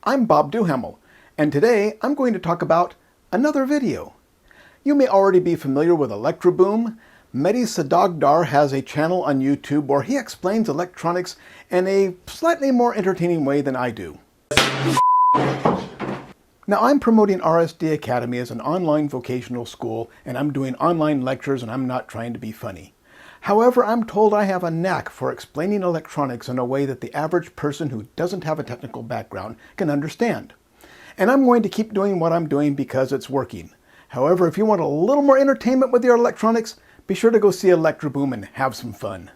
I'm Bob Duhamel, and today I'm going to talk about another video. You may already be familiar with Electroboom. Mehdi Sadaghdar has a channel on YouTube where he explains electronics in a slightly more entertaining way than I do. Now, I'm promoting RSD Academy as an online vocational school, and I'm doing online lectures, and I'm not trying to be funny. However, I'm told I have a knack for explaining electronics in a way that the average person who doesn't have a technical background can understand. And I'm going to keep doing what I'm doing because it's working. However, if you want a little more entertainment with your electronics, be sure to go see Electroboom and have some fun.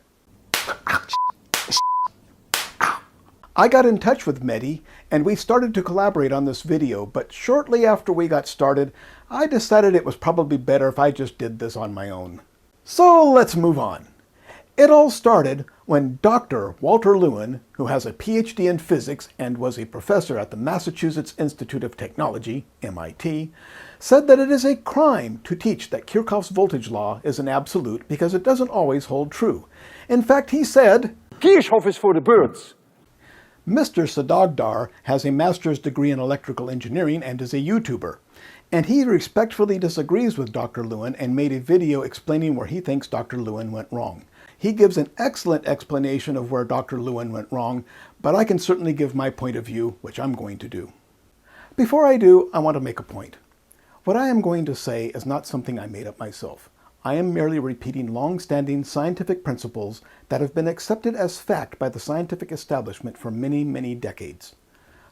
I got in touch with Mehdi and we started to collaborate on this video, but shortly after we got started, I decided it was probably better if I just did this on my own. So let's move on. It all started when Dr. Walter Lewin, who has a PhD in physics and was a professor at the Massachusetts Institute of Technology, MIT, said that it is a crime to teach that Kirchhoff's voltage law is an absolute because it doesn't always hold true. In fact, he said, Kirchhoff is for the birds. Mr. Sadaghdar has a master's degree in electrical engineering and is a YouTuber. And he respectfully disagrees with Dr. Lewin and made a video explaining where he thinks Dr. Lewin went wrong. He gives an excellent explanation of where Dr. Lewin went wrong, but I can certainly give my point of view, which I'm going to do. Before I do, I want to make a point. What I am going to say is not something I made up myself. I am merely repeating long-standing scientific principles that have been accepted as fact by the scientific establishment for many, many decades.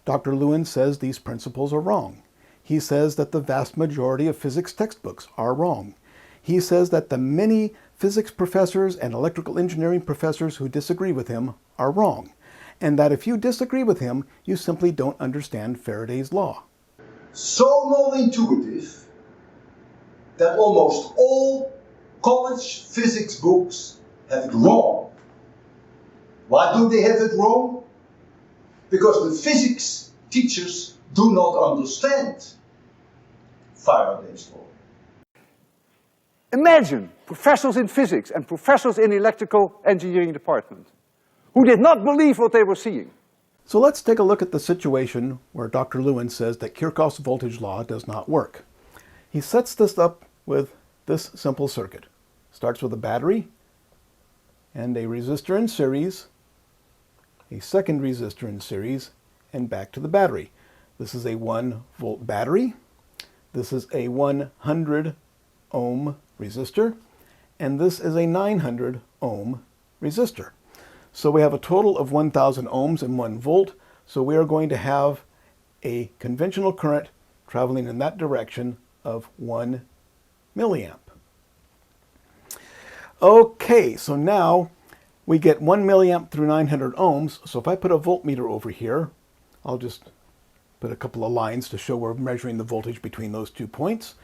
Dr. Lewin says these principles are wrong. He says that the vast majority of physics textbooks are wrong. He says that the many physics professors and electrical engineering professors who disagree with him are wrong, and that if you disagree with him, you simply don't understand Faraday's law. So non-intuitive that almost all college physics books have it wrong. Why do they have it wrong? Because the physics teachers do not understand Faraday's law. Imagine professors in physics and professors in electrical engineering department who did not believe what they were seeing. So let's take a look at the situation where Dr. Lewin says that Kirchhoff's voltage law does not work. He sets this up with this simple circuit. Starts with a battery and a resistor in series, a second resistor in series, and back to the battery. This is a 1-volt battery. This is a 100 ohm resistor, and this is a 900 ohm resistor. So we have a total of 1,000 ohms and 1 volt, so we are going to have a conventional current traveling in that direction of 1 milliamp. Okay, so now we get 1 milliamp through 900 ohms, so if I put a voltmeter over here, I'll just put a couple of lines to show we're measuring the voltage between those 2 points,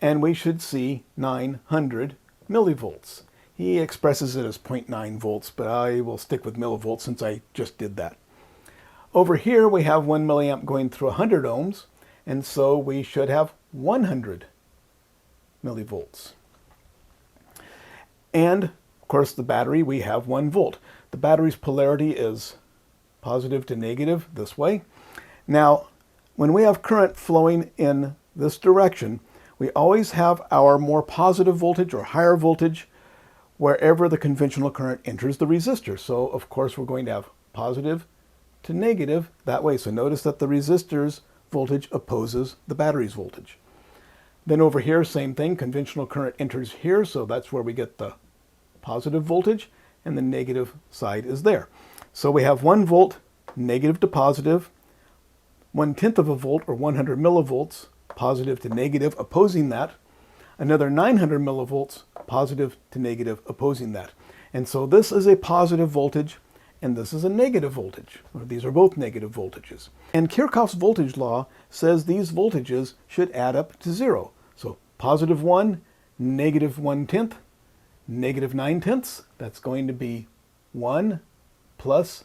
and we should see 900 millivolts. He expresses it as 0.9 volts, but I will stick with millivolts since I just did that. Over here we have 1 milliamp going through 100 ohms, and so we should have 100 millivolts. And, of course, the battery, we have 1 volt. The battery's polarity is positive to negative this way. Now, when we have current flowing in this direction, we always have our more positive voltage or higher voltage wherever the conventional current enters the resistor. So, of course, we're going to have positive to negative that way. So notice that the resistor's voltage opposes the battery's voltage. Then over here, same thing, conventional current enters here, so that's where we get the positive voltage, and the negative side is there. So we have 1 volt, negative to positive, 1/10 of a volt, or 100 millivolts, positive to negative, opposing that, another 900 millivolts, positive to negative, opposing that. And so this is a positive voltage, and this is a negative voltage. Or these are both negative voltages. And Kirchhoff's voltage law says these voltages should add up to 0. So positive 1, negative 1/10, negative 9/10, that's going to be 1 plus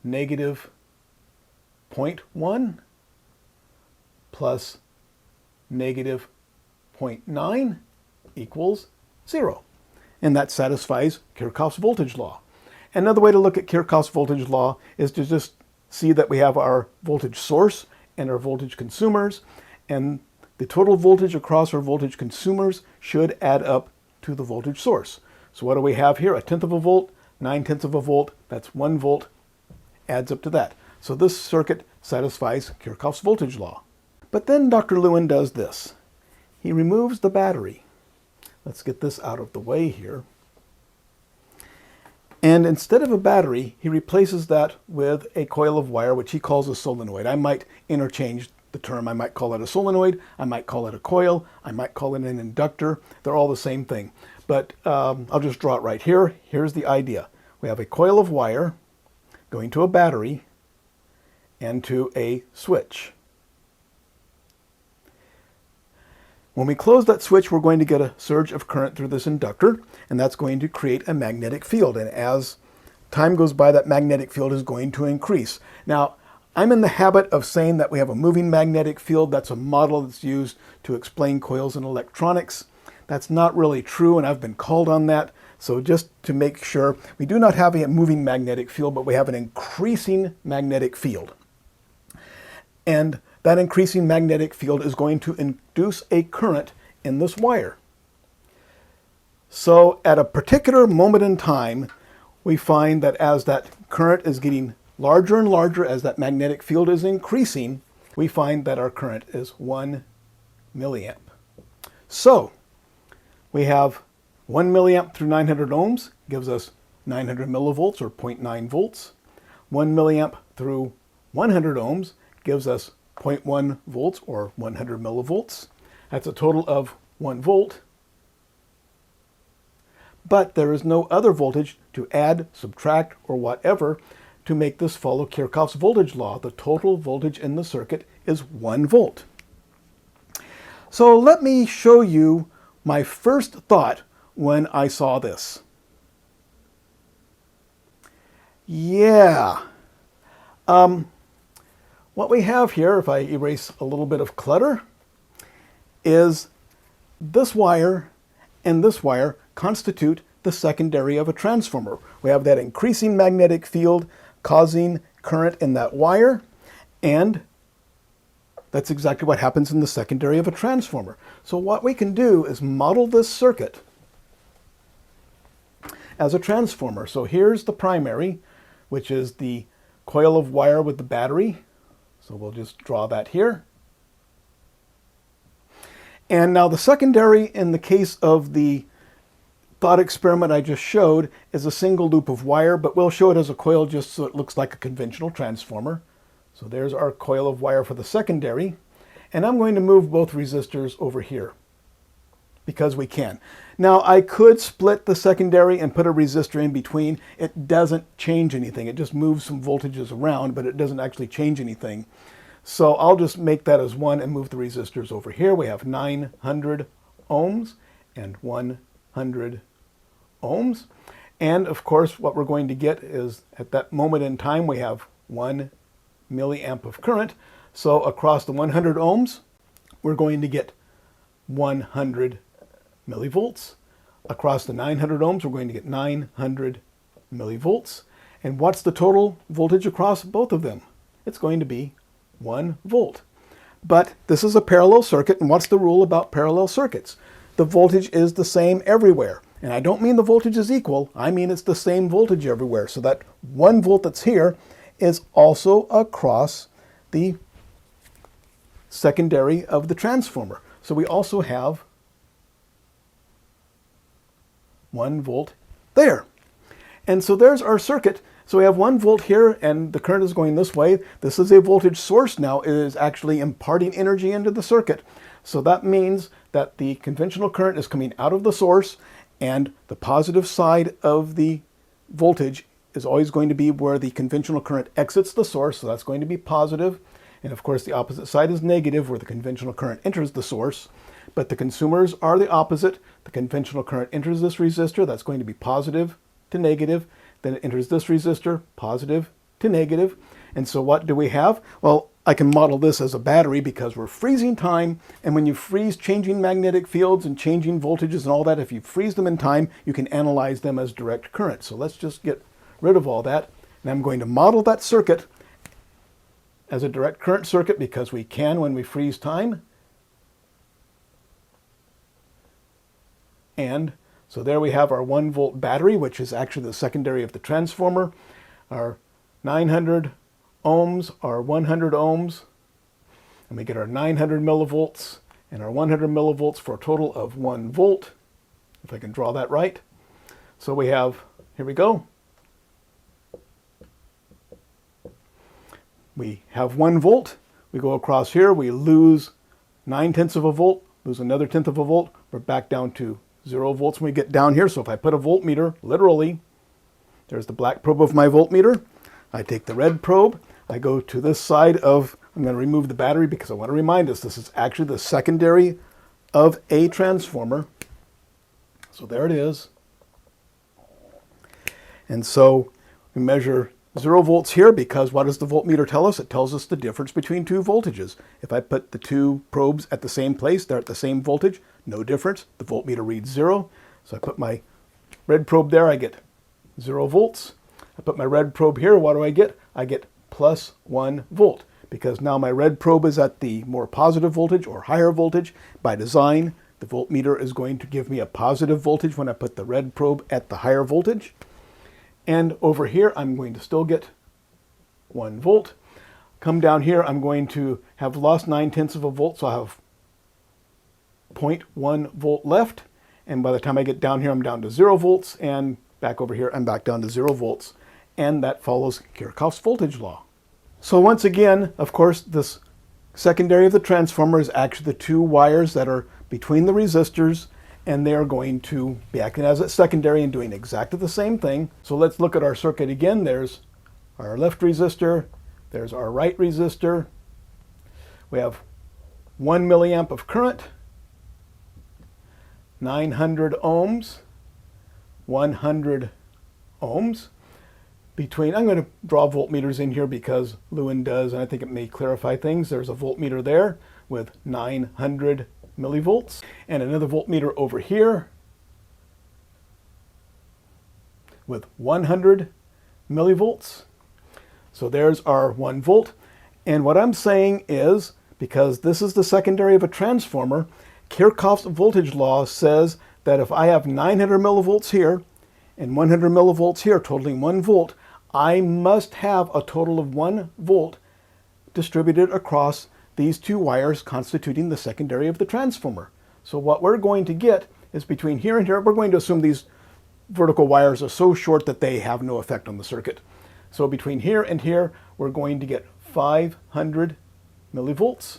negative 0.1 plus negative 0.9 equals 0. And that satisfies Kirchhoff's voltage law. Another way to look at Kirchhoff's voltage law is to just see that we have our voltage source and our voltage consumers, and the total voltage across our voltage consumers should add up to the voltage source. So what do we have here? 1/10 of a volt, 9/10 of a volt, that's 1 volt, adds up to that. So this circuit satisfies Kirchhoff's voltage law. But then Dr. Lewin does this. He removes the battery. Let's get this out of the way here. And instead of a battery, he replaces that with a coil of wire, which he calls a solenoid. I might interchange the term. I might call it a solenoid. I might call it a coil. I might call it an inductor. They're all the same thing. But I'll just draw it right here. Here's the idea. We have a coil of wire going to a battery and to a switch. When we close that switch, we're going to get a surge of current through this inductor, and that's going to create a magnetic field. And as time goes by, that magnetic field is going to increase. Now, I'm in the habit of saying that we have a moving magnetic field. That's a model that's used to explain coils in electronics. That's not really true, and I've been called on that. So just to make sure, we do not have a moving magnetic field, but we have an increasing magnetic field. And that increasing magnetic field is going to induce a current in this wire. So at a particular moment in time, we find that as that current is getting larger and larger, as that magnetic field is increasing, we find that our current is 1 milliamp. So we have 1 milliamp through 900 ohms gives us 900 millivolts or 0.9 volts. 1 milliamp through 100 ohms gives us 0.1 volts or 100 millivolts. That's a total of 1 volt. But there is no other voltage to add, subtract, or whatever to make this follow Kirchhoff's voltage law. The total voltage in the circuit is 1 volt. So let me show you my first thought when I saw this. Yeah. What we have here, if I erase a little bit of clutter, is this wire and this wire constitute the secondary of a transformer. We have that increasing magnetic field causing current in that wire, and that's exactly what happens in the secondary of a transformer. So what we can do is model this circuit as a transformer. So here's the primary, which is the coil of wire with the battery. So we'll just draw that here. And now the secondary, in the case of the thought experiment I just showed, is a single loop of wire, but we'll show it as a coil just so it looks like a conventional transformer. So there's our coil of wire for the secondary. And I'm going to move both resistors over here because we can. Now I could split the secondary and put a resistor in between. It doesn't change anything. It just moves some voltages around, but it doesn't actually change anything. So I'll just make that as 1 and move the resistors over here. We have 900 ohms and 100 ohms. And of course, what we're going to get is at that moment in time, we have 1 milliamp of current. So across the 100 ohms, we're going to get 100 millivolts. Across the 900 ohms, we're going to get 900 millivolts. And what's the total voltage across both of them? It's going to be 1 volt. But this is a parallel circuit, and what's the rule about parallel circuits? The voltage is the same everywhere. And I don't mean the voltage is equal, I mean it's the same voltage everywhere. So that 1 volt that's here is also across the secondary of the transformer. So we also have 1 volt there. And so there's our circuit. So we have 1 volt here, and the current is going this way. This is a voltage source now. It is actually imparting energy into the circuit. So that means that the conventional current is coming out of the source, and the positive side of the voltage is always going to be where the conventional current exits the source. So that's going to be positive. And of course, the opposite side is negative, where the conventional current enters the source. But the consumers are the opposite. The conventional current enters this resistor. That's going to be positive to negative. Then it enters this resistor, positive to negative. And so what do we have? Well, I can model this as a battery because we're freezing time. And when you freeze changing magnetic fields and changing voltages and all that, if you freeze them in time, you can analyze them as direct current. So let's just get rid of all that. And I'm going to model that circuit as a direct current circuit because we can when we freeze time. And so there we have our 1 volt battery, which is actually the secondary of the transformer. Our 900 ohms are 100 ohms. And we get our 900 millivolts and our 100 millivolts for a total of 1 volt, if I can draw that right. So we have, here we go. We have 1 volt. We go across here, we lose 9/10 of a volt, lose another 1/10 of a volt. We're back down to 0 volts when we get down here. So if I put a voltmeter, literally, there's the black probe of my voltmeter. I take the red probe. I go to this side of, I'm going to remove the battery because I want to remind us this is actually the secondary of a transformer. So there it is. And so we measure 0 volts here because what does the voltmeter tell us? It tells us the difference between 2 voltages. If I put the 2 probes at the same place, they're at the same voltage, no difference. The voltmeter reads 0. So I put my red probe there, I get 0 volts. I put my red probe here, what do I get? I get plus 1 volt because now my red probe is at the more positive voltage or higher voltage. By design, the voltmeter is going to give me a positive voltage when I put the red probe at the higher voltage. And over here, I'm going to still get 1 volt. Come down here, I'm going to have lost 9/10 of a volt, so I have 0.1 volt left. And by the time I get down here, I'm down to 0 volts. And back over here, I'm back down to 0 volts. And that follows Kirchhoff's voltage law. So once again, of course, this secondary of the transformer is actually the 2 wires that are between the resistors, and they are going to be acting as a secondary and doing exactly the same thing. So let's look at our circuit again. There's our left resistor, there's our right resistor. We have 1 milliamp of current, 900 ohms, 100 ohms. Between, I'm going to draw voltmeters in here because Lewin does, and I think it may clarify things. There's a voltmeter there with 900 millivolts, and another voltmeter over here with 100 millivolts. So there's our 1 volt. And what I'm saying is, because this is the secondary of a transformer, Kirchhoff's voltage law says that if I have 900 millivolts here and 100 millivolts here, totaling 1 volt, I must have a total of 1 volt distributed across these 2 wires constituting the secondary of the transformer. So what we're going to get is between here and here, we're going to assume these vertical wires are so short that they have no effect on the circuit. So between here and here, we're going to get 500 millivolts.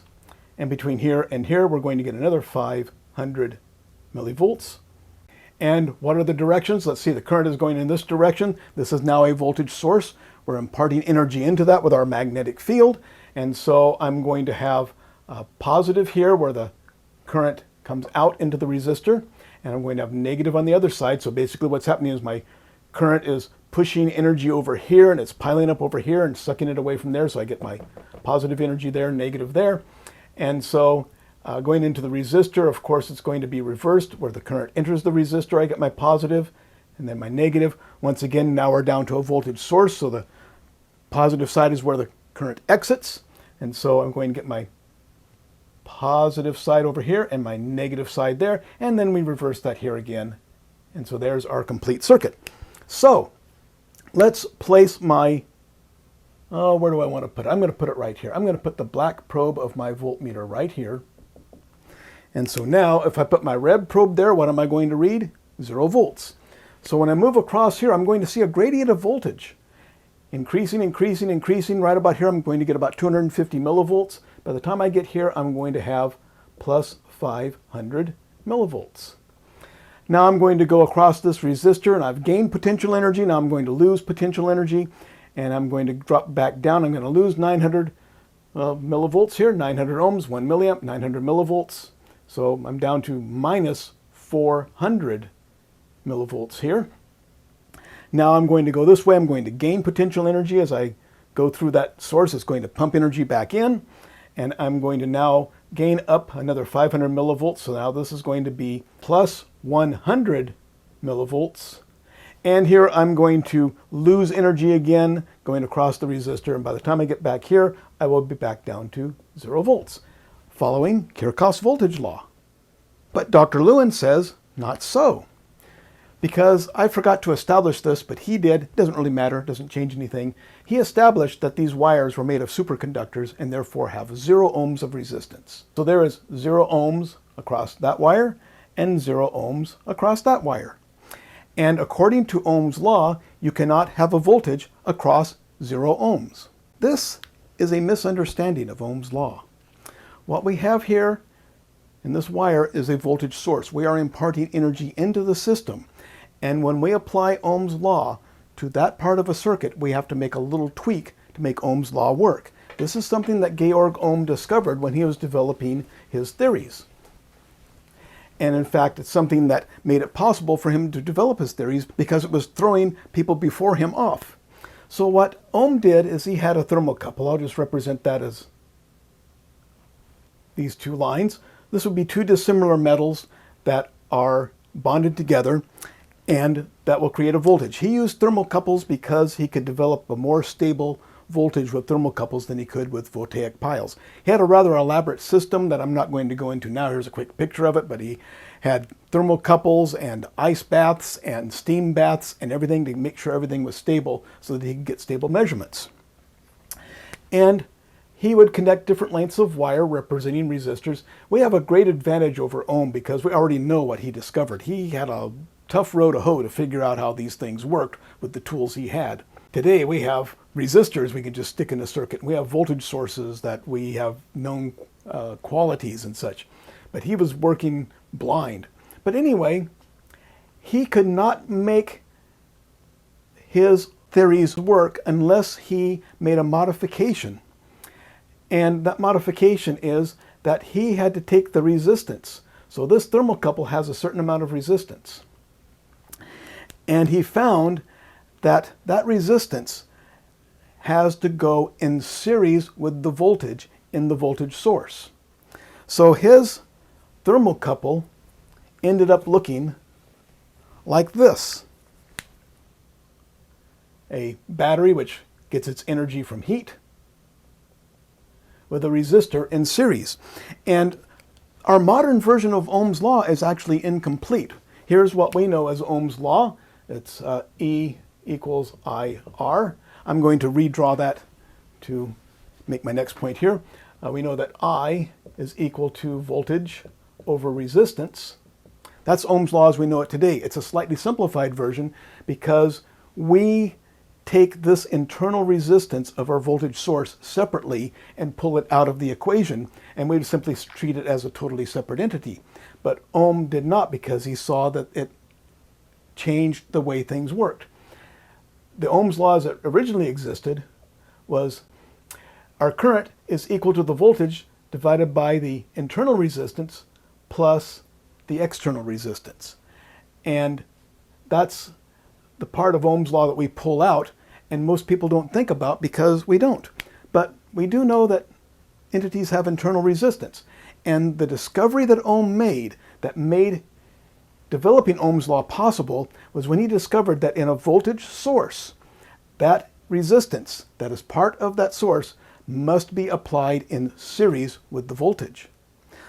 And between here and here, we're going to get another 500 millivolts. And what are the directions? Let's see, the current is going in this direction. This is now a voltage source. We're imparting energy into that with our magnetic field. And so I'm going to have a positive here where the current comes out into the resistor. And I'm going to have negative on the other side. So basically what's happening is my current is pushing energy over here and it's piling up over here and sucking it away from there. So I get my positive energy there, negative there. And so going into the resistor, of course, it's going to be reversed. Where the current enters the resistor, I get my positive and then my negative. Once again, now we're down to a voltage source. So the positive side is where the current exits. And so I'm going to get my positive side over here and my negative side there. And then we reverse that here again. And so there's our complete circuit. So let's place my, where do I want to put it? I'm going to put it right here. I'm going to put the black probe of my voltmeter right here. And so now if I put my red probe there, what am I going to read? 0 volts. So when I move across here, I'm going to see a gradient of voltage. Increasing, increasing, increasing. Right about here, I'm going to get about 250 millivolts. By the time I get here, I'm going to have plus 500 millivolts. Now I'm going to go across this resistor, and I've gained potential energy. Now I'm going to lose potential energy, and I'm going to drop back down. I'm going to lose 900 millivolts here, 900 ohms, 1 milliamp, 900 millivolts. So I'm down to minus 400 millivolts here. Now I'm going to go this way. I'm going to gain potential energy as I go through that source. It's going to pump energy back in. And I'm going to now gain up another 500 millivolts. So now this is going to be plus 100 millivolts. And here I'm going to lose energy again, going across the resistor, and by the time I get back here, I will be back down to 0 volts, following Kirchhoff's voltage law. But Dr. Lewin says, not so. Because I forgot to establish this, but he did. It doesn't really matter, doesn't change anything. He established that these wires were made of superconductors and therefore have 0 ohms of resistance. So there is 0 ohms across that wire and 0 ohms across that wire. And according to Ohm's law, you cannot have a voltage across 0 ohms. This is a misunderstanding of Ohm's law. What we have here in this wire is a voltage source. We are imparting energy into the system. And when we apply Ohm's law to that part of a circuit, we have to make a little tweak to make Ohm's law work. This is something that Georg Ohm discovered when he was developing his theories. And in fact, it's something that made it possible for him to develop his theories because it was throwing people before him off. So what Ohm did is he had a thermocouple. I'll just represent that as these 2 lines. This would be 2 dissimilar metals that are bonded together, and that will create a voltage. He used thermocouples because he could develop a more stable voltage with thermocouples than he could with voltaic piles. He had a rather elaborate system that I'm not going to go into now. Here's a quick picture of it, but he had thermocouples and ice baths and steam baths and everything to make sure everything was stable so that he could get stable measurements. And he would connect different lengths of wire representing resistors. We have a great advantage over Ohm because we already know what he discovered. He had a tough row to hoe to figure out how these things worked with the tools he had. Today we have resistors we can just stick in a circuit. We have voltage sources that we have known qualities and such. But he was working blind. But anyway, he could not make his theories work unless he made a modification. And that modification is that he had to take the resistance. So this thermocouple has a certain amount of resistance. And he found that that resistance has to go in series with the voltage in the voltage source. So his thermocouple ended up looking like this. A battery which gets its energy from heat with a resistor in series. And our modern version of Ohm's law is actually incomplete. Here's what we know as Ohm's law. It's E equals IR. I'm going to redraw that to make my next point here. We know that I is equal to voltage over resistance. That's Ohm's law as we know it today. It's a slightly simplified version because we take this internal resistance of our voltage source separately and pull it out of the equation, and we simply treat it as a totally separate entity. But Ohm did not, because he saw that it changed the way things worked. The Ohm's law as it originally existed was our current is equal to the voltage divided by the internal resistance plus the external resistance. And that's the part of Ohm's law that we pull out, and most people don't think about because we don't. But we do know that entities have internal resistance. And the discovery that Ohm made that made developing Ohm's law possible was when he discovered that in a voltage source, that resistance that is part of that source must be applied in series with the voltage.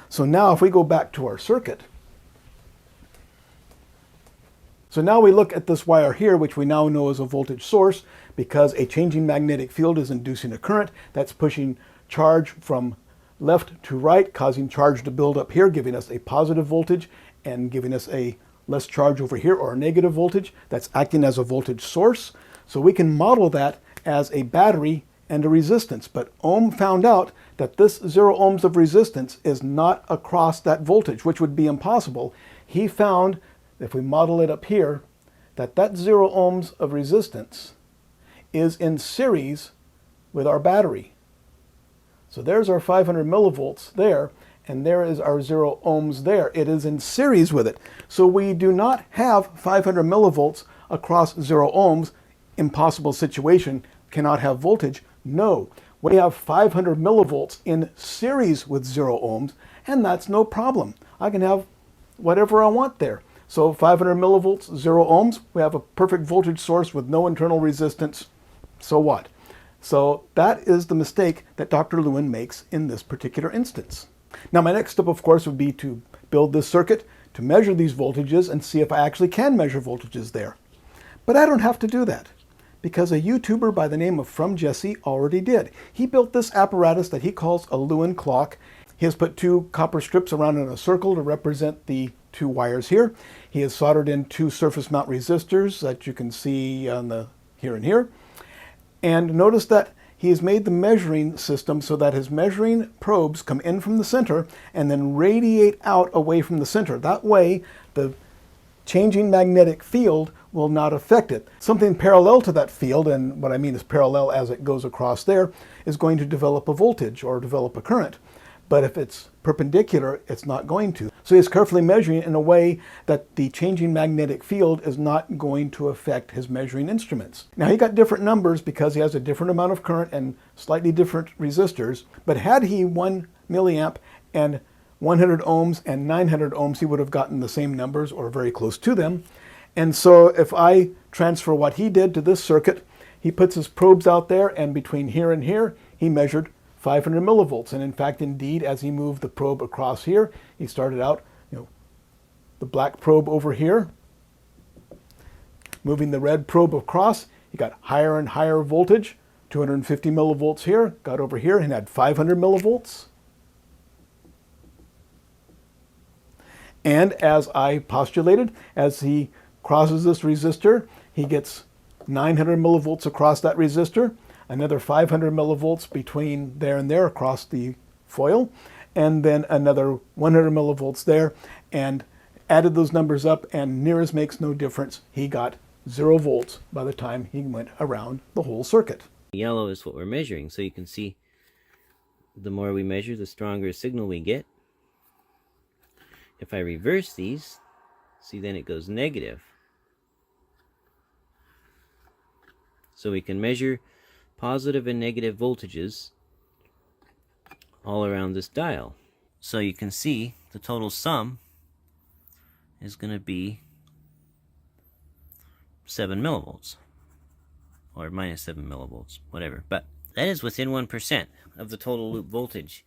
So now if we go back to our circuit, so now we look at this wire here, which we now know is a voltage source because a changing magnetic field is inducing a current that's pushing charge from left to right, causing charge to build up here, giving us a positive voltage and giving us a less charge over here, or a negative voltage that's acting as a voltage source. So we can model that as a battery and a resistance. But Ohm found out that this 0 ohms of resistance is not across that voltage, which would be impossible. He found, if we model it up here, that that 0 ohms of resistance is in series with our battery. So there's our 500 millivolts there, and there is our 0 ohms there. It is in series with it. So we do not have 500 millivolts across 0 ohms. Impossible situation, cannot have voltage. No, we have 500 millivolts in series with 0 ohms, and that's no problem. I can have whatever I want there. So 500 millivolts, 0 ohms, we have a perfect voltage source with no internal resistance. So what? So that is the mistake that Dr. Lewin makes in this particular instance. Now my next step, of course, would be to build this circuit to measure these voltages and see if I actually can measure voltages there. But I don't have to do that, because a YouTuber by the name of From Jesse already did. He built this apparatus that he calls a Lewin clock. He has put 2 copper strips around in a circle to represent the 2 wires here. He has soldered in 2 surface mount resistors that you can see on the here and here. And notice that he has made the measuring system so that his measuring probes come in from the center and then radiate out away from the center. That way, the changing magnetic field will not affect it. Something parallel to that field, and what I mean is parallel as it goes across there, is going to develop a voltage or develop a current. But if it's perpendicular, it's not going to. So he's carefully measuring in a way that the changing magnetic field is not going to affect his measuring instruments. Now he got different numbers because he has a different amount of current and slightly different resistors, but had he 1 milliamp and 100 ohms and 900 ohms, he would have gotten the same numbers or very close to them. And so if I transfer what he did to this circuit, he puts his probes out there, and between here and here, he measured 500 millivolts. And in fact, indeed, as he moved the probe across here, he started out, the black probe over here, moving the red probe across, he got higher and higher voltage, 250 millivolts here, got over here and had 500 millivolts. And as I postulated, as he crosses this resistor, he gets 900 millivolts across that resistor, another 500 millivolts between there and there across the foil, and then another 100 millivolts there, and added those numbers up, and near as makes no difference, he got 0 volts by the time he went around the whole circuit. Yellow is what we're measuring, so you can see the more we measure, the stronger a signal we get. If I reverse these, see, then it goes negative. So we can measure positive and negative voltages all around this dial. So you can see the total sum is going to be 7 millivolts, or minus 7 millivolts, whatever. But that is within 1% of the total loop voltage.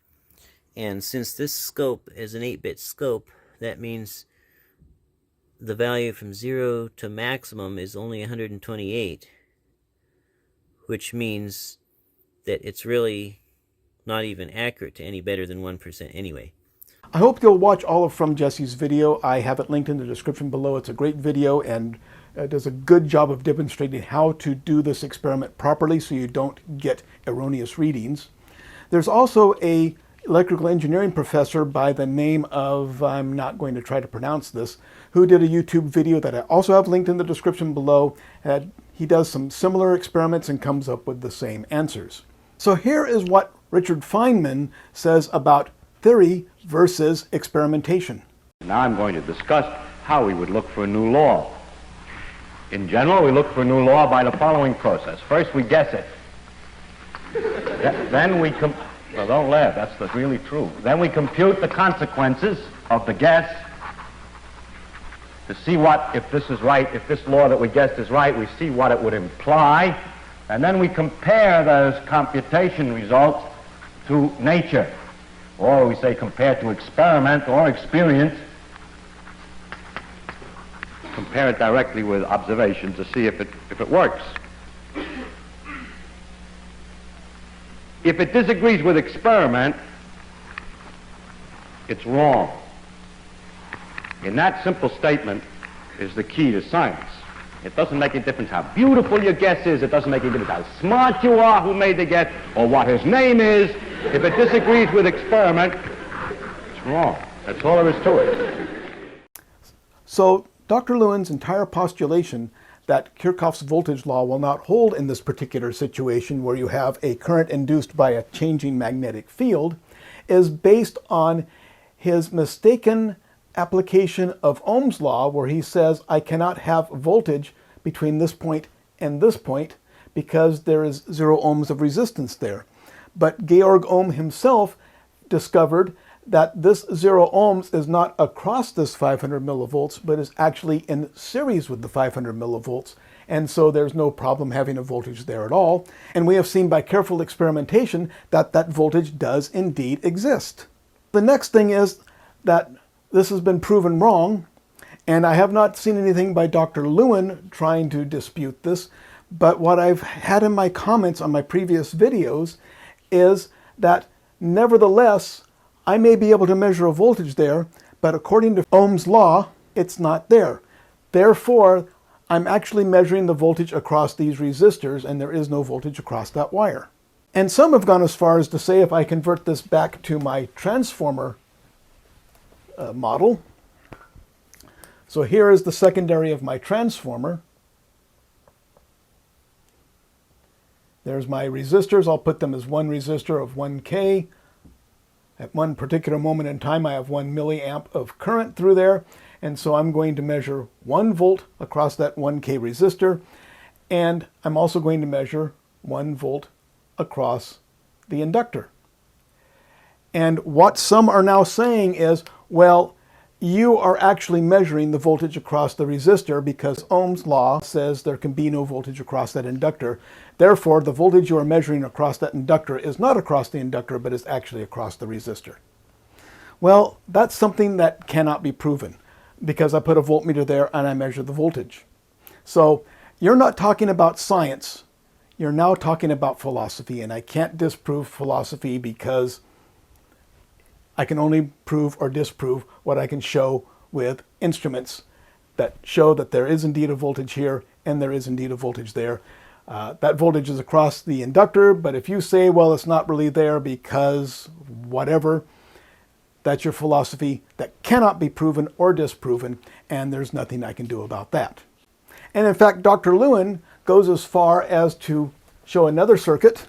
And since this scope is an 8-bit scope, that means the value from 0 to maximum is only 128, which means that it's really not even accurate to any better than 1% anyway. I hope you'll watch all of From Jesse's video. I have it linked in the description below. It's a great video and does a good job of demonstrating how to do this experiment properly so you don't get erroneous readings. There's also a electrical engineering professor by the name of, I'm not going to try to pronounce this, who did a YouTube video that I also have linked in the description below. He does some similar experiments and comes up with the same answers. So here is what Richard Feynman says about theory versus experimentation. Now I'm going to discuss how we would look for a new law. In general, we look for a new law by the following process. First, we guess it. Then we well, don't laugh, that's really true. Then we compute the consequences of the guess to see what, if this is right, if this law that we guessed is right, we see what it would imply, and then we compare those computation results to nature, or we say compare to experiment or experience. Compare it directly with observation to see if it works. If it disagrees with experiment, it's wrong. In that simple statement is the key to science. It doesn't make any difference how beautiful your guess is, it doesn't make any difference how smart you are who made the guess, or what his name is. If it disagrees with experiment, it's wrong. That's all there is to it. So Dr. Lewin's entire postulation that Kirchhoff's voltage law will not hold in this particular situation where you have a current induced by a changing magnetic field is based on his mistaken application of Ohm's law, where he says I cannot have voltage between this point and this point because there is 0 ohms of resistance there. But Georg Ohm himself discovered that this 0 ohms is not across this 500 millivolts, but is actually in series with the 500 millivolts. And so there's no problem having a voltage there at all. And we have seen by careful experimentation that that voltage does indeed exist. The next thing is that this has been proven wrong, and I have not seen anything by Dr. Lewin trying to dispute this, but what I've had in my comments on my previous videos is that nevertheless, I may be able to measure a voltage there, but according to Ohm's law, it's not there. Therefore, I'm actually measuring the voltage across these resistors, and there is no voltage across that wire. And some have gone as far as to say if I convert this back to my transformer model. So here is the secondary of my transformer. There's my resistors. I'll put them as one resistor of 1K. At one particular moment in time, I have 1 milliamp of current through there. And so I'm going to measure 1 volt across that 1K resistor. And I'm also going to measure 1 volt across the inductor. And what some are now saying is, well, you are actually measuring the voltage across the resistor because Ohm's law says there can be no voltage across that inductor. Therefore, the voltage you are measuring across that inductor is not across the inductor, but is actually across the resistor. Well, that's something that cannot be proven because I put a voltmeter there and I measure the voltage. So you're not talking about science. You're now talking about philosophy, and I can't disprove philosophy because I can only prove or disprove what I can show with instruments that show that there is indeed a voltage here and there is indeed a voltage there. That voltage is across the inductor, but if you say, well, it's not really there because whatever, that's your philosophy that cannot be proven or disproven, and there's nothing I can do about that. And in fact, Dr. Lewin goes as far as to show another circuit.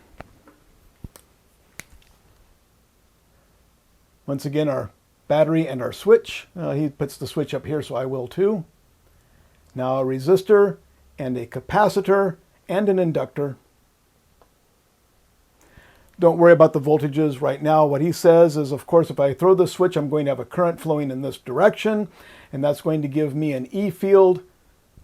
Once again, our battery and our switch. He puts the switch up here, so I will too. Now a resistor and a capacitor and an inductor. Don't worry about the voltages right now. What he says is, of course, if I throw the switch, I'm going to have a current flowing in this direction, and that's going to give me an E field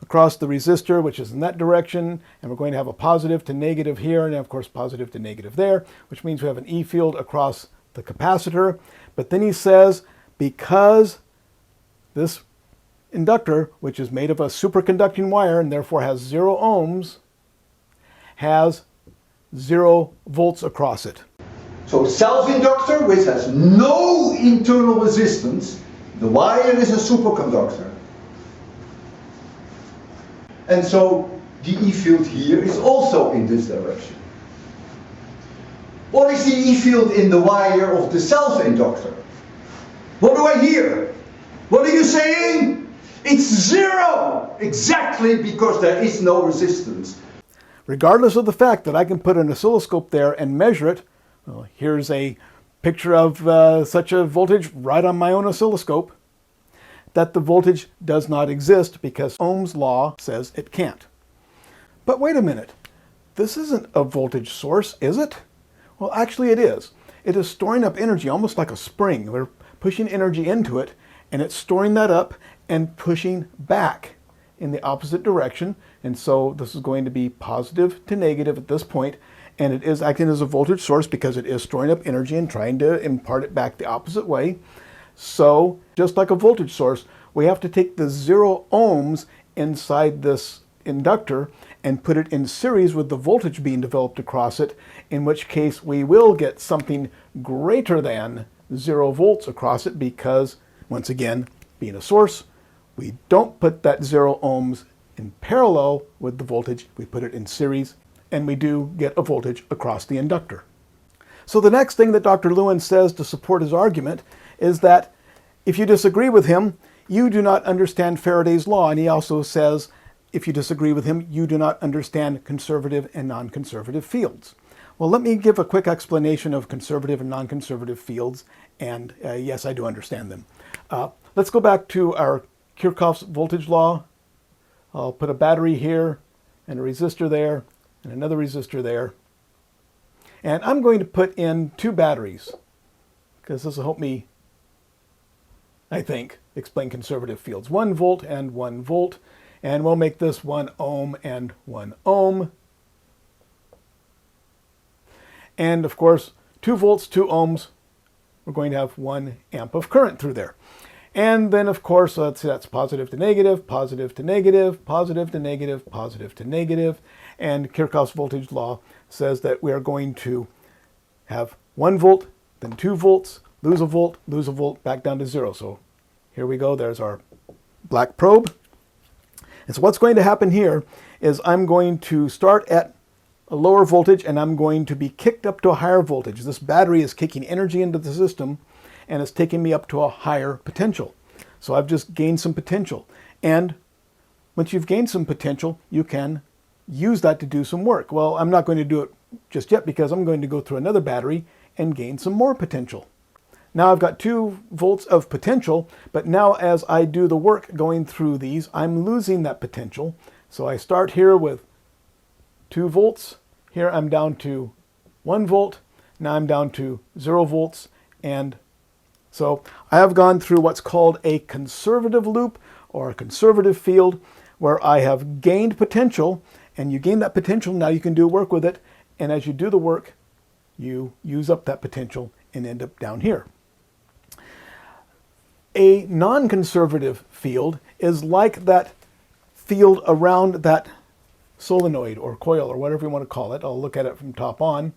across the resistor, which is in that direction, and we're going to have a positive to negative here, and of course positive to negative there, which means we have an E field across the capacitor. But then he says, because this inductor, which is made of a superconducting wire and therefore has 0 ohms, has 0 volts across it. So self-inductor, which has no internal resistance, the wire is a superconductor. And so the E field here is also in this direction. What is the E field in the wire of the self-inductor? What do I hear? What are you saying? It's 0! Exactly, because there is no resistance. Regardless of the fact that I can put an oscilloscope there and measure it, well, here's a picture of such a voltage right on my own oscilloscope, that the voltage does not exist because Ohm's law says it can't. But wait a minute, this isn't a voltage source, is it? Well, actually it is. It is storing up energy almost like a spring. We're pushing energy into it, and it's storing that up and pushing back in the opposite direction. And so this is going to be positive to negative at this point, and it is acting as a voltage source because it is storing up energy and trying to impart it back the opposite way. So just like a voltage source, we have to take the 0 ohms inside this inductor and put it in series with the voltage being developed across it, in which case we will get something greater than 0 volts across it because, once again, being a source, we don't put that 0 ohms in parallel with the voltage, we put it in series, and we do get a voltage across the inductor. So the next thing that Dr. Lewin says to support his argument is that if you disagree with him, you do not understand Faraday's law, and he also says if you disagree with him, you do not understand conservative and non-conservative fields. Well, let me give a quick explanation of conservative and non-conservative fields, and yes, I do understand them. Let's go back to our Kirchhoff's voltage law. I'll put a battery here, and a resistor there, and another resistor there. And I'm going to put in 2 batteries, because this will help me I think, explain conservative fields. 1 volt and 1 volt. And we'll make this 1 ohm and 1 ohm. And of course, 2 volts, 2 ohms, we're going to have 1 amp of current through there. And then of course, let's see, that's positive to negative, positive to negative, positive to negative, positive to negative. And Kirchhoff's voltage law says that we are going to have 1 volt, then 2 volts, lose a volt, back down to 0. So here we go, there's our black probe. And so what's going to happen here is I'm going to start at a lower voltage and I'm going to be kicked up to a higher voltage. This battery is kicking energy into the system and it's taking me up to a higher potential. So I've just gained some potential. And once you've gained some potential, you can use that to do some work. Well, I'm not going to do it just yet because I'm going to go through another battery and gain some more potential. Now I've got 2 volts of potential, but now as I do the work going through these, I'm losing that potential. So I start here with 2 volts. Here I'm down to 1 volt. Now I'm down to 0 volts. And so I have gone through what's called a conservative loop or a conservative field where I have gained potential, and you gain that potential, now you can do work with it. And as you do the work, you use up that potential and end up down here. A non-conservative field is like that field around that solenoid or coil or whatever you want to call it. I'll look at it from top on.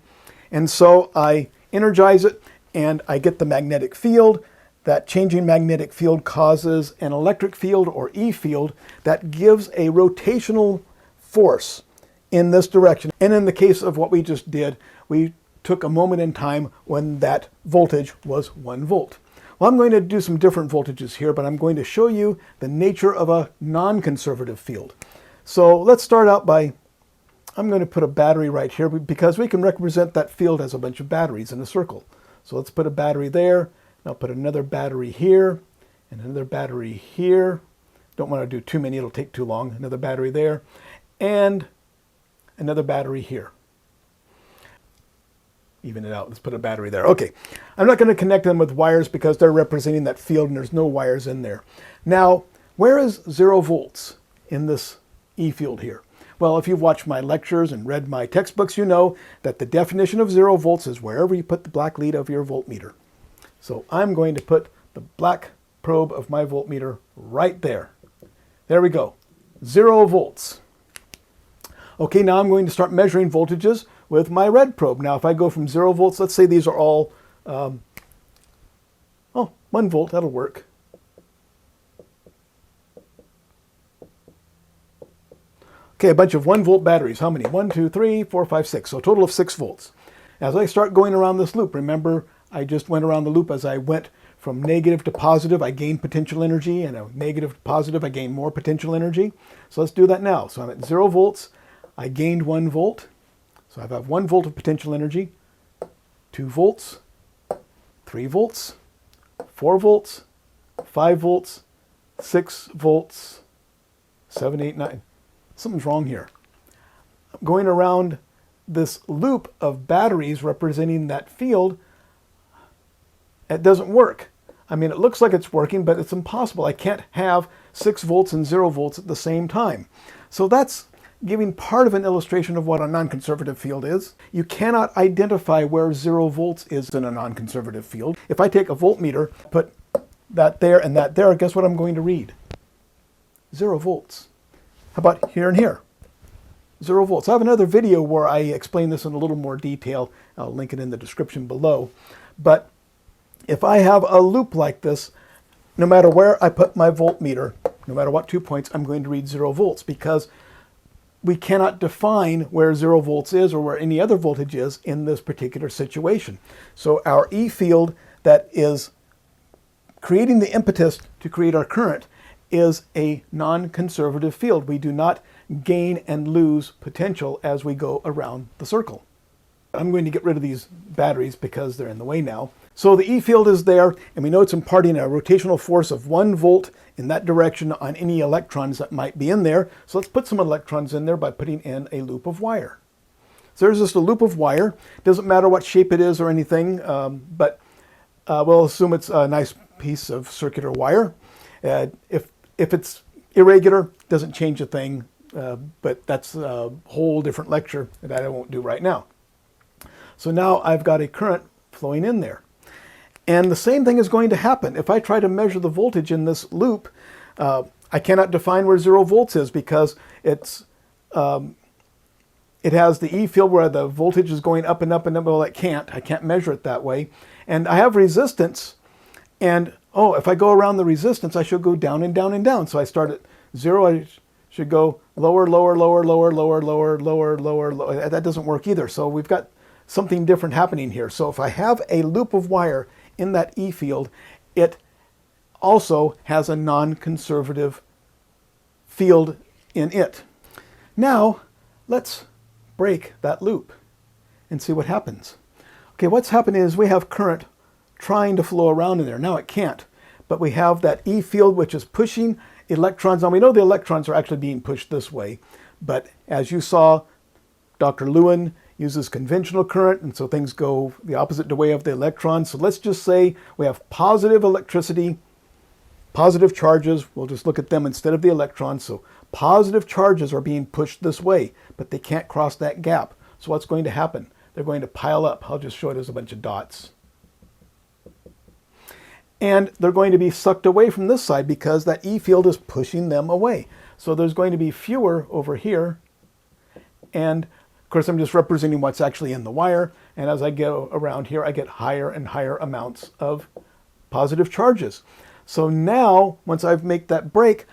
And so I energize it and I get the magnetic field. That changing magnetic field causes an electric field or E field that gives a rotational force in this direction. And in the case of what we just did, we took a moment in time when that voltage was 1 volt. Well, I'm going to do some different voltages here, but I'm going to show you the nature of a non-conservative field. So let's start out by, I'm going to put a battery right here because we can represent that field as a bunch of batteries in a circle. So let's put a battery there. Now put another battery here and another battery here. Don't want to do too many, it'll take too long. Another battery there and another battery here. Even it out, let's put a battery there. Okay, I'm not going to connect them with wires because they're representing that field and there's no wires in there. Now, where is 0 volts in this E field here? Well, if you've watched my lectures and read my textbooks, you know that the definition of 0 volts is wherever you put the black lead of your voltmeter. So I'm going to put the black probe of my voltmeter right there. There we go, 0 volts. Okay, now I'm going to start measuring voltages with my red probe. Now if I go from 0 volts, let's say these are all, 1 volt, that'll work. Okay, a bunch of 1 volt batteries. How many? 1, 2, 3, 4, 5, 6. So a total of 6 volts. As I start going around this loop, remember I just went around the loop as I went from negative to positive, I gained potential energy, and a negative to positive, I gained more potential energy. So let's do that now. So I'm at 0 volts, I gained 1 volt. So I have 1 volt of potential energy, 2 volts, 3 volts, 4 volts, 5 volts, 6 volts, 7, 8, 9. Something's wrong here. I'm going around this loop of batteries representing that field. It doesn't work. I mean, it looks like it's working, but it's impossible. I can't have 6 volts and 0 volts at the same time. So that's giving part of an illustration of what a non-conservative field is. You cannot identify where 0 volts is in a non-conservative field. If I take a voltmeter, put that there and that there, guess what I'm going to read? 0 volts. How about here and here? 0 volts. I have another video where I explain this in a little more detail. I'll link it in the description below. But if I have a loop like this, no matter where I put my voltmeter, no matter what 2 points, I'm going to read 0 volts because we cannot define where 0 volts is or where any other voltage is in this particular situation. So our E field that is creating the impetus to create our current is a non-conservative field. We do not gain and lose potential as we go around the circle. I'm going to get rid of these batteries because they're in the way now. So the E field is there, and we know it's imparting a rotational force of 1 volt in that direction on any electrons that might be in there. So let's put some electrons in there by putting in a loop of wire. So there's just a loop of wire. Doesn't matter what shape it is or anything, but we'll assume it's a nice piece of circular wire. If it's irregular, doesn't change a thing, but that's a whole different lecture that I won't do right now. So now I've got a current flowing in there. And the same thing is going to happen. If I try to measure the voltage in this loop, I cannot define where 0 volts is because it has the E field where the voltage is going up and up and up. Well, I can't measure it that way. And I have resistance, and if I go around the resistance, I should go down and down and down. So I start at 0, I should go lower, lower, lower, lower, lower, lower, lower, lower, lower. That doesn't work either. So we've got something different happening here. So if I have a loop of wire in that E field, it also has a non-conservative field in it. Now, let's break that loop and see what happens. Okay, what's happening is we have current trying to flow around in there. Now it can't, but we have that E field which is pushing electrons. Now we know the electrons are actually being pushed this way, but as you saw, Dr. Lewin uses conventional current, and so things go the opposite way of the electrons. So let's just say we have positive electricity, positive charges. We'll just look at them instead of the electrons. So positive charges are being pushed this way, but they can't cross that gap. So what's going to happen? They're going to pile up. I'll just show it as a bunch of dots. And they're going to be sucked away from this side because that E field is pushing them away. So there's going to be fewer over here. And of course, I'm just representing what's actually in the wire. And as I go around here, I get higher and higher amounts of positive charges. So now, once I make that break,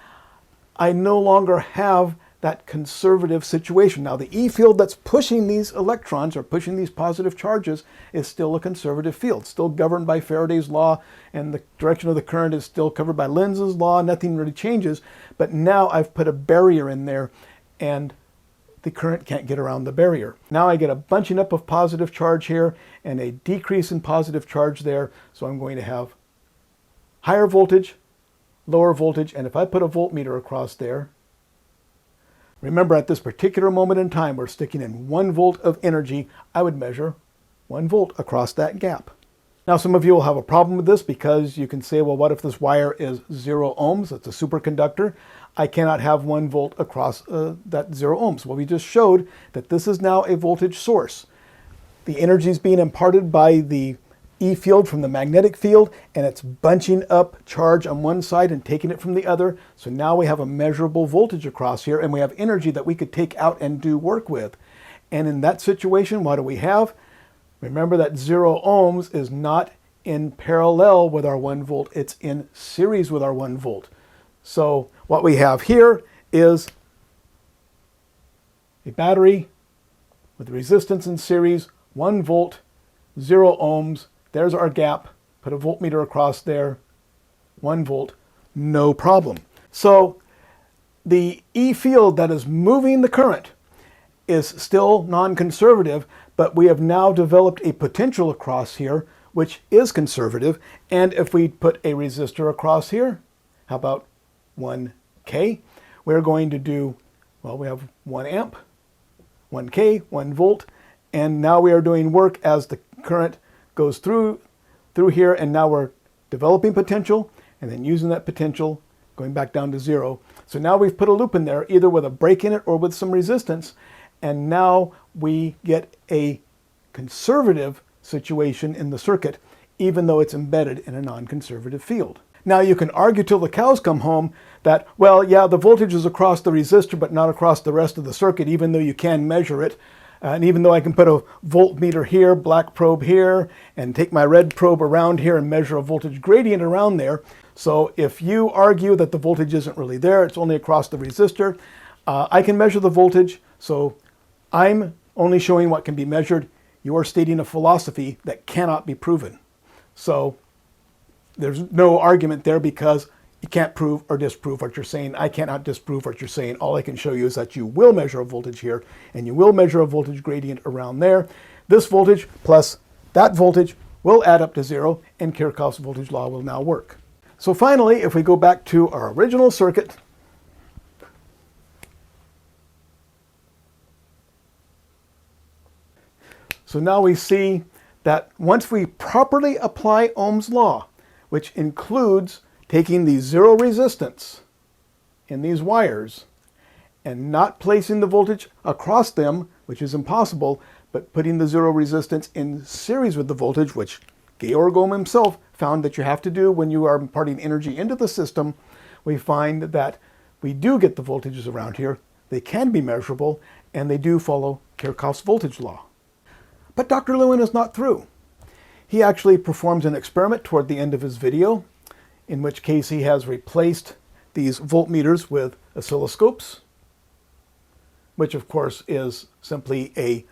I no longer have that conservative situation. Now, the E field that's pushing these electrons or pushing these positive charges is still a conservative field, still governed by Faraday's law, and the direction of the current is still covered by Lenz's law. Nothing really changes. But now I've put a barrier in there, and the current can't get around the barrier. Now I get a bunching up of positive charge here and a decrease in positive charge there. So I'm going to have higher voltage, lower voltage, and if I put a voltmeter across there, remember at this particular moment in time, we're sticking in 1 volt of energy. I would measure 1 volt across that gap. Now some of you will have a problem with this because you can say, well, what if this wire is 0 ohms? It's a superconductor. I cannot have 1 volt across that 0 ohms. Well, we just showed that this is now a voltage source. The energy is being imparted by the E field from the magnetic field, and it's bunching up charge on one side and taking it from the other. So now we have a measurable voltage across here, and we have energy that we could take out and do work with. And in that situation, what do we have? Remember that 0 ohms is not in parallel with our 1 volt. It's in series with our 1 volt. So what we have here is a battery with resistance in series, 1 volt, 0 ohms. There's our gap. Put a voltmeter across there, 1 volt, no problem. So the E field that is moving the current is still non-conservative, but we have now developed a potential across here, which is conservative. And if we put a resistor across here, how about 1K? We're going to do, well, we have 1 amp, 1K, 1 volt, and now we are doing work as the current goes through here, and now we're developing potential and then using that potential, going back down to 0. So now we've put a loop in there, either with a break in it or with some resistance, and now we get a conservative situation in the circuit, even though it's embedded in a non-conservative field. Now you can argue till the cows come home that, well, yeah, the voltage is across the resistor but not across the rest of the circuit, even though you can measure it. And even though I can put a voltmeter here, black probe here, and take my red probe around here and measure a voltage gradient around there. So if you argue that the voltage isn't really there, it's only across the resistor, I can measure the voltage. So I'm only showing what can be measured. You are stating a philosophy that cannot be proven. So there's no argument there because you can't prove or disprove what you're saying. I cannot disprove what you're saying. All I can show you is that you will measure a voltage here, and you will measure a voltage gradient around there. This voltage plus that voltage will add up to 0, and Kirchhoff's voltage law will now work. So finally, if we go back to our original circuit, so now we see that once we properly apply Ohm's law, which includes taking the zero resistance in these wires and not placing the voltage across them, which is impossible, but putting the zero resistance in series with the voltage, which Georg Ohm himself found that you have to do when you are imparting energy into the system. We find that we do get the voltages around here. They can be measurable, and they do follow Kirchhoff's voltage law. But Dr. Lewin is not through. He actually performs an experiment toward the end of his video, in which case he has replaced these voltmeters with oscilloscopes, which of course is simply a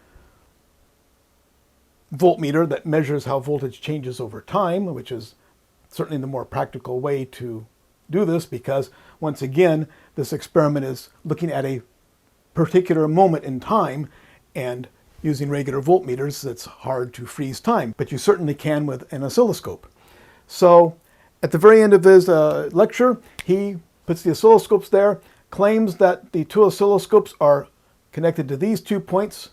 voltmeter that measures how voltage changes over time, which is certainly the more practical way to do this, because once again, this experiment is looking at a particular moment in time, and using regular voltmeters, it's hard to freeze time, but you certainly can with an oscilloscope. So at the very end of his lecture, he puts the oscilloscopes there, claims that the two oscilloscopes are connected to these 2 points,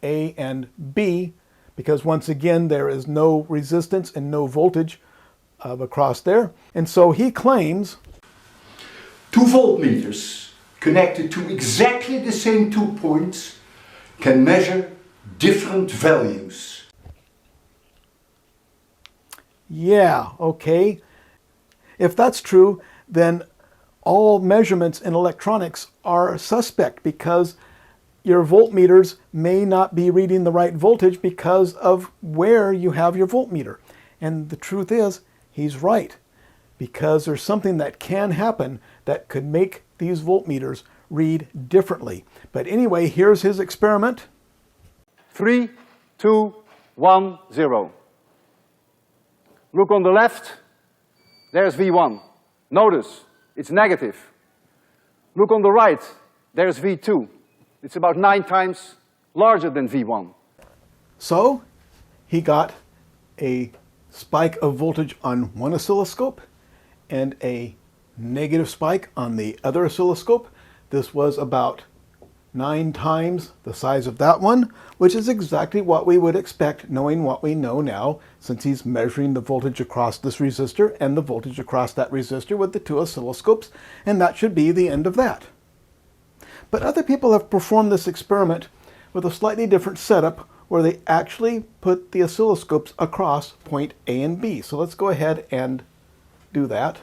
A and B, because once again, there is no resistance and no voltage across there. And so he claims 2 voltmeters connected to exactly the same 2 points can measure different values. Yeah, okay. If that's true, then all measurements in electronics are suspect, because your voltmeters may not be reading the right voltage because of where you have your voltmeter. And the truth is, he's right, because there's something that can happen that could make these voltmeters read differently. But anyway, here's his experiment. 3, 2, 1, 0. Look on the left, there's V1. Notice, it's negative. Look on the right, there's V2. It's about 9 times larger than V1. So he got a spike of voltage on one oscilloscope and a negative spike on the other oscilloscope. This was about 9 times the size of that one, which is exactly what we would expect, knowing what we know now, since he's measuring the voltage across this resistor and the voltage across that resistor with the 2 oscilloscopes, and that should be the end of that. But other people have performed this experiment with a slightly different setup, where they actually put the oscilloscopes across point A and B. So let's go ahead and do that.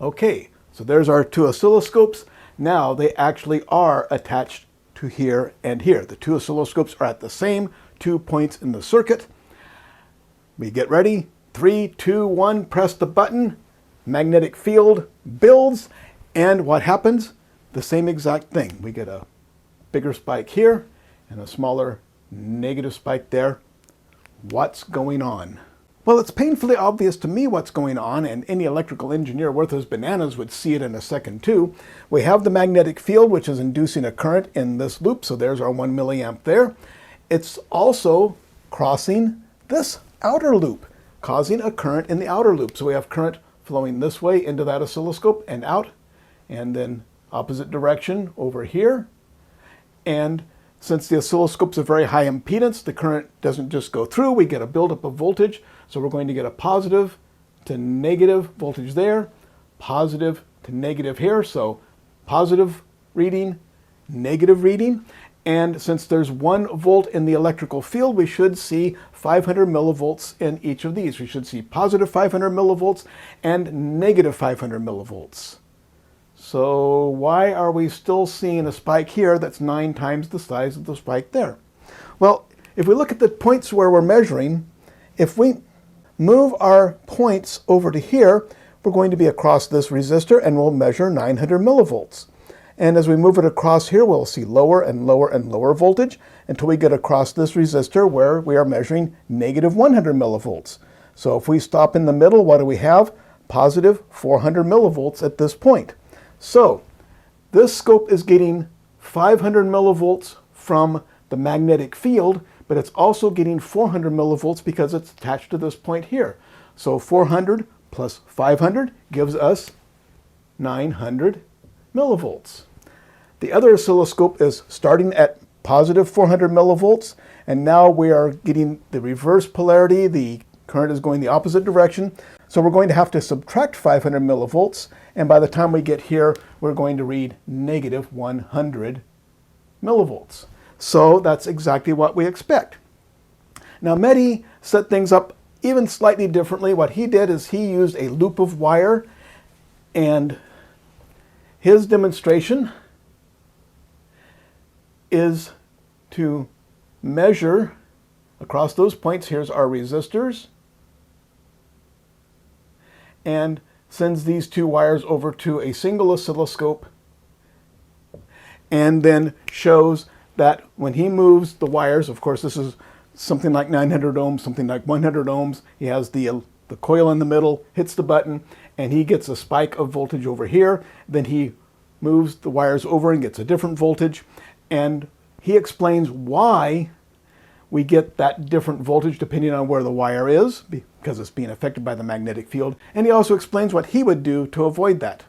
Okay, so there's our 2 oscilloscopes. Now they actually are attached to here and here. The 2 oscilloscopes are at the same 2 points in the circuit. We get ready. 3, 2, 1, press the button. Magnetic field builds, and what happens? The same exact thing. We get a bigger spike here and a smaller negative spike there. What's going on? Well, it's painfully obvious to me what's going on, and any electrical engineer worth his bananas would see it in a second too. We have the magnetic field, which is inducing a current in this loop, so there's our 1 milliamp there. It's also crossing this outer loop, causing a current in the outer loop. So we have current flowing this way into that oscilloscope and out, and then opposite direction over here. And since the oscilloscope's a very high impedance, the current doesn't just go through, we get a buildup of voltage. So we're going to get a positive to negative voltage there, positive to negative here. So positive reading, negative reading. And since there's 1 volt in the electrical field, we should see 500 millivolts in each of these. We should see positive 500 millivolts and negative 500 millivolts. So why are we still seeing a spike here that's 9 times the size of the spike there? Well, if we look at the points where we're measuring, if we move our points over to here, we're going to be across this resistor, and we'll measure 900 millivolts. And as we move it across here, we'll see lower and lower and lower voltage until we get across this resistor where we are measuring negative 100 millivolts. So if we stop in the middle, what do we have? Positive 400 millivolts at this point. So this scope is getting 500 millivolts from the magnetic field, but it's also getting 400 millivolts because it's attached to this point here. So 400 plus 500 gives us 900 millivolts. The other oscilloscope is starting at positive 400 millivolts, and now we are getting the reverse polarity. The current is going the opposite direction. So we're going to have to subtract 500 millivolts, and by the time we get here, we're going to read negative 100 millivolts. So that's exactly what we expect. Now Mehdi set things up even slightly differently. What he did is he used a loop of wire, and his demonstration is to measure across those points. Here's our resistors, and sends these two wires over to a single oscilloscope, and then shows that when he moves the wires, of course this is something like 900 ohms, something like 100 ohms, he has the coil in the middle, hits the button, and he gets a spike of voltage over here. Then he moves the wires over and gets a different voltage, and he explains why we get that different voltage depending on where the wire is, because it's being affected by the magnetic field. And he also explains what he would do to avoid that.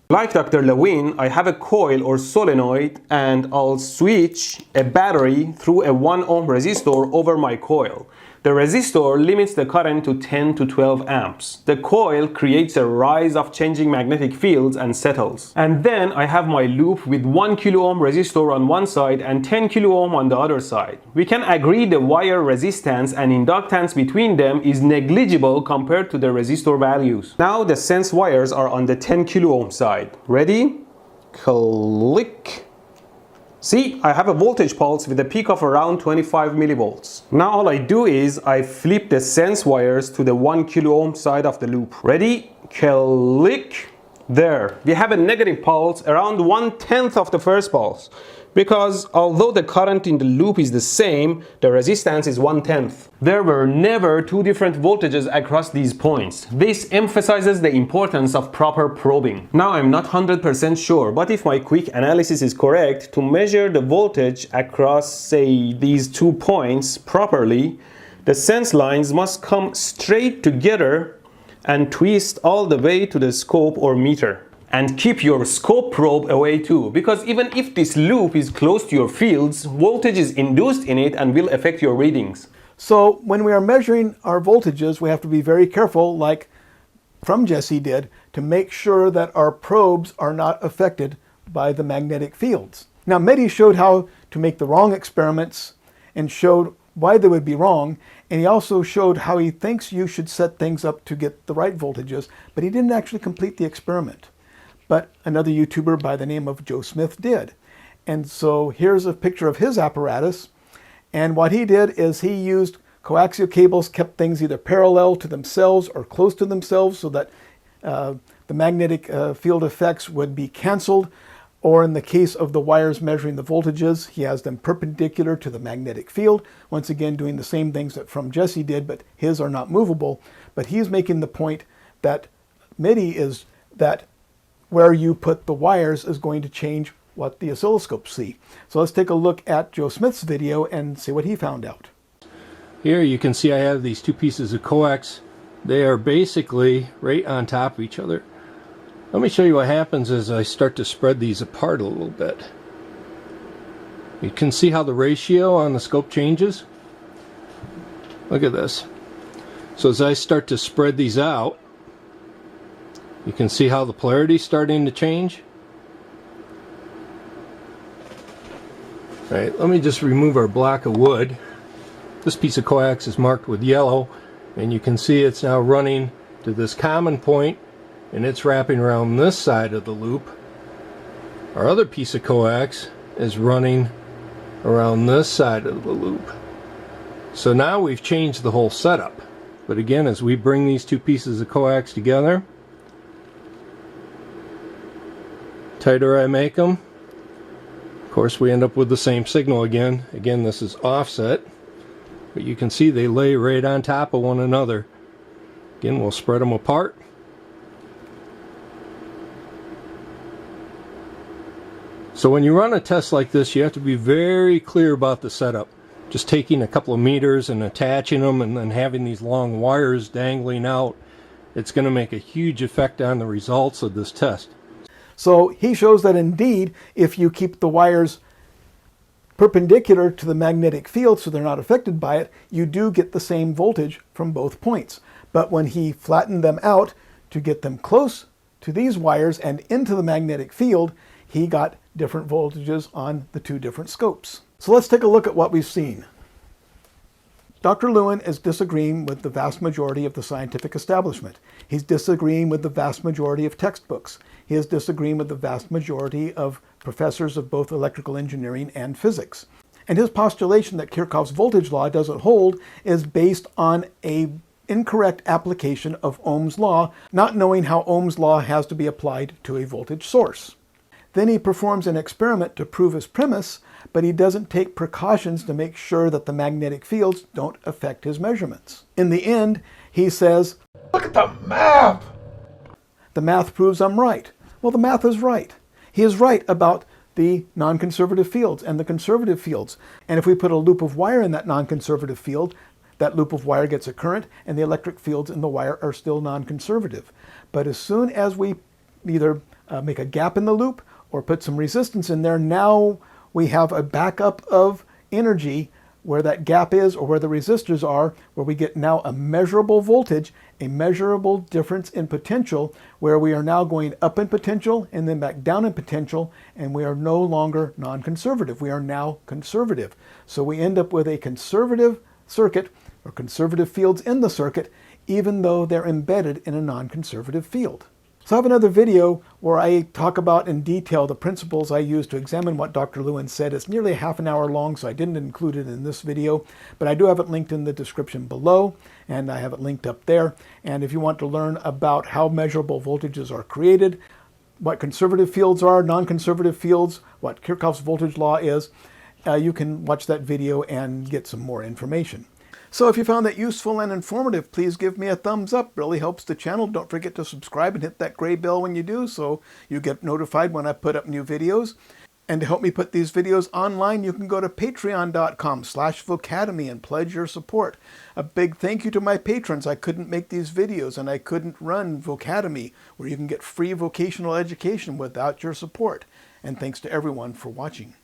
Like Dr. Lewin, I have a coil or solenoid, and I'll switch a battery through a 1 ohm resistor over my coil. The resistor limits the current to 10 to 12 amps. The coil creates a rise of changing magnetic fields and settles. And then I have my loop with 1 kilo ohm resistor on one side and 10 kilo ohm on the other side. We can agree the wire resistance and inductance between them is negligible compared to the resistor values. Now the sense wires are on the 10 kilo ohm side. Ready? Click. See, I have a voltage pulse with a peak of around 25 millivolts. Now all I do is I flip the sense wires to the 1 kilo ohm side of the loop. Ready? Click. There. We have a negative pulse around 1/10 of the first pulse. Because although the current in the loop is the same, the resistance is 1/10. There were never two different voltages across these points. This emphasizes the importance of proper probing. Now I'm not 100% sure, but if my quick analysis is correct, to measure the voltage across, say, these 2 points properly, the sense lines must come straight together and twist all the way to the scope or meter. And keep your scope probe away too, because even if this loop is close to your fields, voltage is induced in it and will affect your readings. So when we are measuring our voltages, we have to be very careful, like from Jesse did, to make sure that our probes are not affected by the magnetic fields. Now Mehdi showed how to make the wrong experiments and showed why they would be wrong, and he also showed how he thinks you should set things up to get the right voltages, but he didn't actually complete the experiment. But another YouTuber by the name of Joe Smith did. And so here's a picture of his apparatus. And what he did is he used coaxial cables, kept things either parallel to themselves or close to themselves so that the magnetic field effects would be canceled. Or in the case of the wires measuring the voltages, he has them perpendicular to the magnetic field. Once again, doing the same things that from Jesse did, but his are not movable. But he's making the point that MIDI is that where you put the wires is going to change what the oscilloscopes see. So let's take a look at Joe Smith's video and see what he found out. Here you can see I have these two pieces of coax. They are basically right on top of each other. Let me show you what happens as I start to spread these apart a little bit. You can see how the ratio on the scope changes. Look at this. So as I start to spread these out, you can see how the polarity is starting to change. Right, let me just remove our block of wood. This piece of coax is marked with yellow, and you can see it's now running to this common point, and it's wrapping around this side of the loop. Our other piece of coax is running around this side of the loop. So now we've changed the whole setup. But again, as we bring these two pieces of coax together, tighter I make them, of course we end up with the same signal again. Again, this is offset, but you can see they lay right on top of one another. Again, we'll spread them apart. So when you run a test like this, you have to be very clear about the setup. Just taking a couple of meters and attaching them and then having these long wires dangling out, it's going to make a huge effect on the results of this test. So he shows that indeed, if you keep the wires perpendicular to the magnetic field so they're not affected by it, you do get the same voltage from both points. But when he flattened them out to get them close to these wires and into the magnetic field, he got different voltages on the two different scopes. So let's take a look at what we've seen. Dr. Lewin is disagreeing with the vast majority of the scientific establishment. He's disagreeing with the vast majority of textbooks. He is disagreeing with the vast majority of professors of both electrical engineering and physics. And his postulation that Kirchhoff's voltage law doesn't hold is based on an incorrect application of Ohm's law, not knowing how Ohm's law has to be applied to a voltage source. Then he performs an experiment to prove his premise, but he doesn't take precautions to make sure that the magnetic fields don't affect his measurements. In the end, he says, "Look at the math! The math proves I'm right." Well, the math is right. He is right about the non-conservative fields and the conservative fields. And if we put a loop of wire in that non-conservative field, that loop of wire gets a current, and the electric fields in the wire are still non-conservative. But as soon as we either make a gap in the loop or put some resistance in there, now we have a backup of energy where that gap is or where the resistors are, where we get now a measurable voltage, a measurable difference in potential, where we are now going up in potential and then back down in potential, and we are no longer non-conservative. We are now conservative. So we end up with a conservative circuit or conservative fields in the circuit, even though they're embedded in a non-conservative field. So I have another video where I talk about in detail the principles I use to examine what Dr. Lewin said. It's nearly half an hour long, so I didn't include it in this video, but I do have it linked in the description below, and I have it linked up there. And if you want to learn about how measurable voltages are created, what conservative fields are, non-conservative fields, what Kirchhoff's voltage law is, you can watch that video and get some more information. So if you found that useful and informative, please give me a thumbs up. It really helps the channel. Don't forget to subscribe and hit that gray bell when you do so you get notified when I put up new videos. And to help me put these videos online, you can go to patreon.com/Vocademy and pledge your support. A big thank you to my patrons. I couldn't make these videos and I couldn't run Vocademy, where you can get free vocational education without your support. And thanks to everyone for watching.